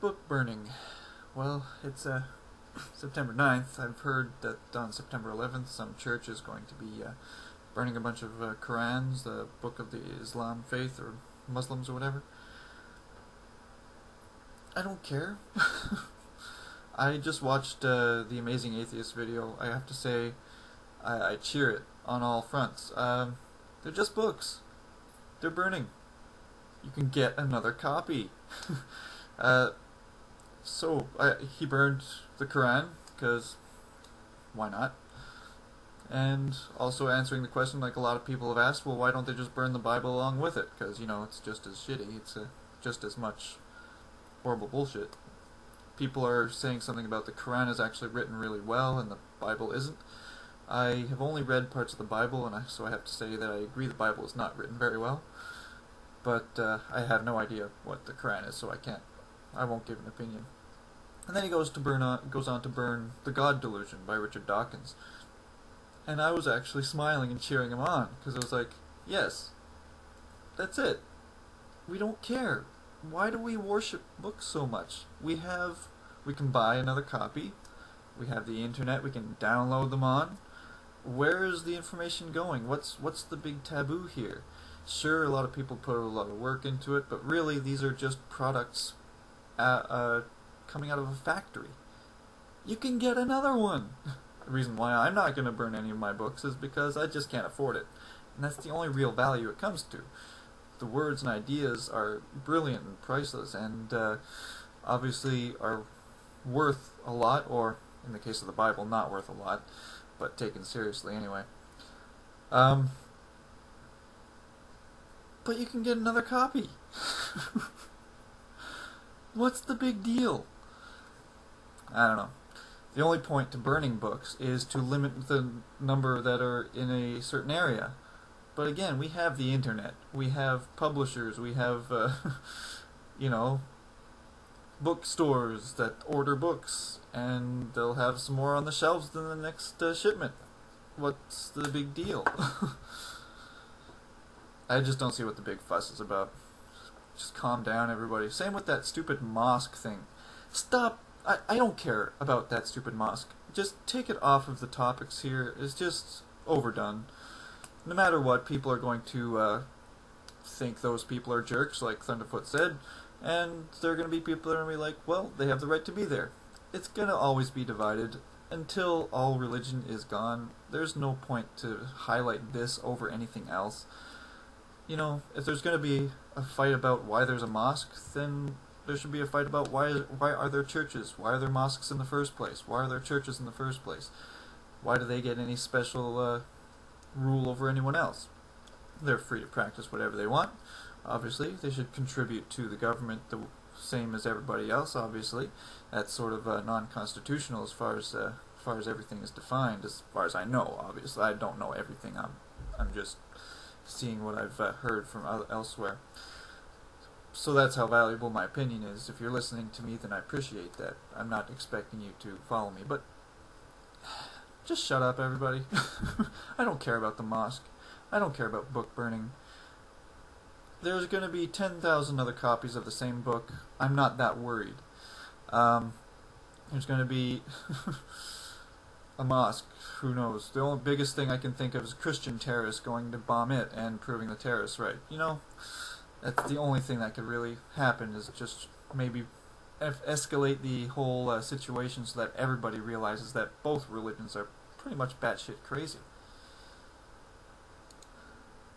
book burning? Well, it's September 9th. I've heard that on September 11th some church is going to be burning a bunch of Korans, the book of the Islam faith, or Muslims or whatever. I don't care. I just watched the Amazing Atheist video. I have to say, I cheer it on all fronts. They're just books. They're burning. You can get another copy. He burned the Koran, because why not? And also answering the question, like a lot of people have asked, well, why don't they just burn the Bible along with it? Because, you know, it's just as shitty. It's just as much horrible bullshit. People are saying something about the Koran is actually written really well and the Bible isn't. I have only read parts of the Bible, and so I have to say that I agree the Bible is not written very well. But I have no idea what the Koran is, so I won't give an opinion. And then he goes on to burn The God Delusion by Richard Dawkins. And I was actually smiling and cheering him on, because I was like, yes, that's it. We don't care. Why do we worship books so much? We can buy another copy. We have the internet. We can download them on. Where is the information going? What's the big taboo here? Sure, a lot of people put a lot of work into it, but really these are just products coming out of a factory. You can get another one. The reason why I'm not going to burn any of my books is because I just can't afford it. And that's the only real value it comes to. The words and ideas are brilliant and priceless, and obviously are worth a lot, or in the case of the Bible, not worth a lot, but taken seriously anyway. But you can get another copy. What's the big deal? I don't know. The only point to burning books is to limit the number that are in a certain area. But again, we have the internet, we have publishers, we have, bookstores that order books, and they'll have some more on the shelves than the next shipment. What's the big deal? I just don't see what the big fuss is about. Just calm down, everybody. Same with that stupid mosque thing. Stop. I don't care about that stupid mosque. Just take it off of the topics here. It's just overdone. No matter what, people are going to think those people are jerks, like Thunderfoot said, and there are going to be people that are going to be like, well, they have the right to be there. It's going to always be divided. Until all religion is gone, there's no point to highlight this over anything else. You know, if there's going to be a fight about why there's a mosque, then there should be a fight about why are there churches? Why are there mosques in the first place? Why are there churches in the first place? Why do they get any special rule over anyone else? They're free to practice whatever they want. Obviously, they should contribute to the government the same as everybody else. Obviously, that's sort of non-constitutional as far as everything is defined. As far as I know, obviously, I don't know everything. I'm just seeing what I've heard from elsewhere. So that's how valuable my opinion is. If you're listening to me, then I appreciate that. I'm not expecting you to follow me, but just shut up, everybody. I don't care about the mosque. I don't care about book burning. There's going to be 10,000 other copies of the same book. I'm not that worried. There's going to be a mosque. Who knows? The only biggest thing I can think of is Christian terrorists going to bomb it and proving the terrorists right. You know, that's the only thing that could really happen, is just maybe escalate the whole situation so that everybody realizes that both religions are pretty much batshit crazy.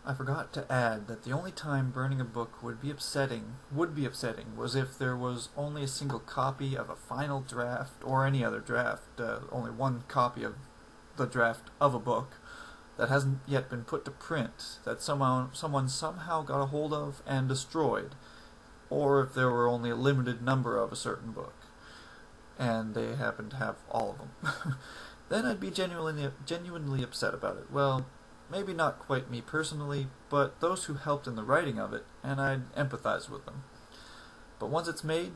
I forgot to add that the only time burning a book would be upsetting was if there was only a single copy of a final draft or any other draft, only one copy of the draft of a book that hasn't yet been put to print, that someone somehow got a hold of and destroyed, or if there were only a limited number of a certain book, and they happened to have all of them. Then I'd be genuinely upset about it. Well, maybe not quite me personally, but those who helped in the writing of it, and I'd empathize with them. But once it's made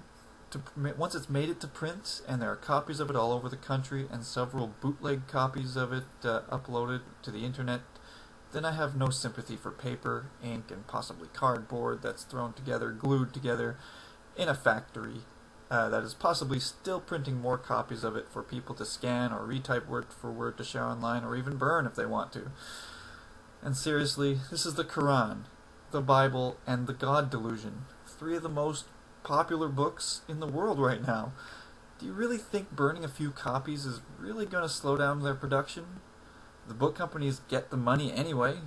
it to print, and there are copies of it all over the country, and several bootleg copies of it uploaded to the internet, then I have no sympathy for paper, ink, and possibly cardboard that's thrown together, glued together in a factory that is possibly still printing more copies of it for people to scan or retype word for word to share online or even burn if they want to. And seriously, this is the Koran, the Bible, and the God Delusion, 3 of the most popular books in the world right now. Do you really think burning a few copies is really going to slow down their production? The book companies get the money anyway.